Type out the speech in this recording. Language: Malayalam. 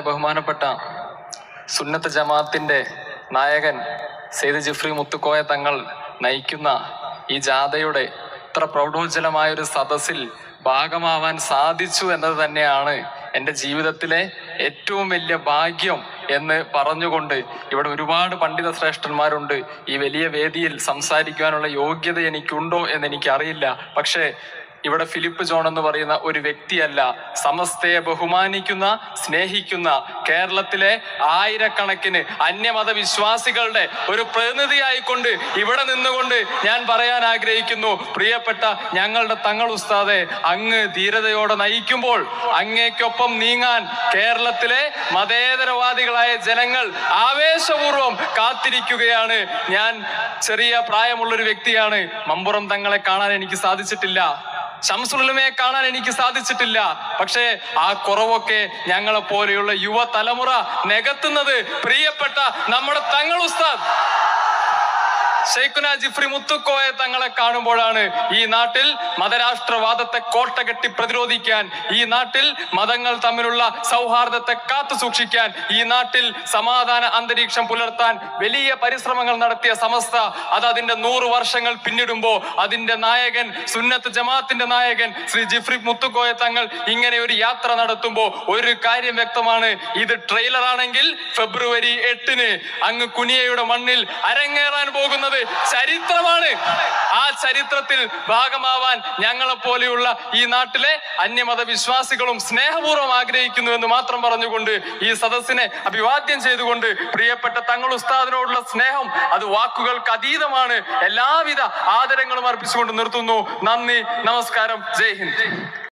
ബഹുമാനപ്പെട്ട സുന്നത്ത് ജമാഅത്തിന്റെ നായകൻ സെയ്ദ് ജിഫ്രി മുത്തുക്കോയ തങ്ങൾ നയിക്കുന്ന ഈ ജാഥയുടെ ഇത്ര പ്രൗഢോജ്വലമായ ഒരു സദസ്സിൽ ഭാഗമാവാൻ സാധിച്ചു എന്നത് തന്നെയാണ് എൻ്റെ ജീവിതത്തിലെ ഏറ്റവും വലിയ ഭാഗ്യം എന്ന് പറഞ്ഞുകൊണ്ട്, ഇവിടെ ഒരുപാട് പണ്ഡിത ശ്രേഷ്ഠന്മാരുണ്ട്, ഈ വലിയ വേദിയിൽ സംസാരിക്കാനുള്ള യോഗ്യത എനിക്കുണ്ടോ എന്ന് എനിക്കറിയില്ല. പക്ഷേ ഇവിടെ ഫിലിപ്പ് ജോൺ എന്ന് പറയുന്ന ഒരു വ്യക്തിയല്ല, സമസ്തയെ ബഹുമാനിക്കുന്ന, സ്നേഹിക്കുന്ന, കേരളത്തിലെ ആയിരക്കണക്കിന് അന്യമത വിശ്വാസികളുടെ ഒരു പ്രതിനിധിയായിക്കൊണ്ട് ഇവിടെ നിന്നുകൊണ്ട് ഞാൻ പറയാൻ ആഗ്രഹിക്കുന്നു, പ്രിയപ്പെട്ട ഞങ്ങളുടെ തങ്ങൾ ഉസ്താദെ, അങ്ങ് ധീരതയോടെ നയിക്കുമ്പോൾ അങ്ങേക്കൊപ്പം നീങ്ങാൻ കേരളത്തിലെ മതേതരവാദികളായ ജനങ്ങൾ ആവേശപൂർവം കാത്തിരിക്കുകയാണ്. ഞാൻ ചെറിയ പ്രായമുള്ളൊരു വ്യക്തിയാണ്, മമ്പുറം തങ്ങളെ കാണാൻ എനിക്ക് സാധിച്ചിട്ടില്ല, ശംസുൽ ഉലമയെ കാണാൻ എനിക്ക് സാധിച്ചിട്ടില്ല. പക്ഷേ ആ കുറവൊക്കെ ഞങ്ങളെ പോലെയുള്ള യുവതലമുറ നികത്തുന്നത് പ്രിയപ്പെട്ട നമ്മുടെ തങ്ങൾ ഉസ്താദ് ശൈഖുന ജിഫ്രി മുത്തുക്കോയ തങ്ങളെ കാണുമ്പോഴാണ്. ഈ നാട്ടിൽ മതരാഷ്ട്രവാദത്തെ കോട്ടകെട്ടി പ്രതിരോധിക്കാൻ, ഈ നാട്ടിൽ മതങ്ങൾ തമ്മിലുള്ള സൗഹാർദ്ദത്തെ കാത്തു സൂക്ഷിക്കാൻ, ഈ നാട്ടിൽ സമാധാന അന്തരീക്ഷം പുലർത്താൻ വലിയ പരിശ്രമങ്ങൾ നടത്തിയ സമസ്ത അത് അതിന്റെ 100 വർഷങ്ങൾ പിന്നിടുമ്പോ അതിന്റെ നായകൻ, സുന്നത്ത് ജമാഅത്തിന്റെ നായകൻ ശ്രീ ജിഫ്രി മുത്തുക്കോയ തങ്ങൾ ഇങ്ങനെ ഒരു യാത്ര നടത്തുമ്പോ ഒരു കാര്യം വ്യക്തമാണ്, ഇത് ട്രെയിലർ ആണെങ്കിൽ ഫെബ്രുവരി 8-ന് അങ്ങ് കുനിയയുടെ മണ്ണിൽ അരങ്ങേറാൻ പോകുന്നത് ചരിത്രമാണ്. ആ ചരിത്രത്തിൽ ഭാഗമാവാൻ ഞങ്ങളെ പോലെയുള്ള ഈ നാട്ടിലെ അന്യമത വിശ്വാസികളും സ്നേഹപൂർവ്വം ആഗ്രഹിക്കുന്നു എന്ന് മാത്രം പറഞ്ഞുകൊണ്ട് ഈ സദസ്സിനെ അഭിവാദ്യം ചെയ്തുകൊണ്ട്, പ്രിയപ്പെട്ട തങ്ങൾ ഉസ്താദിനോടുള്ള സ്നേഹം അത് വാക്കുകൾക്ക് അതീതമാണ്. എല്ലാവിധ ആദരങ്ങളും അർപ്പിച്ചുകൊണ്ട് നിർത്തുന്നു. നന്ദി, നമസ്കാരം, ജയ് ഹിന്ദ്.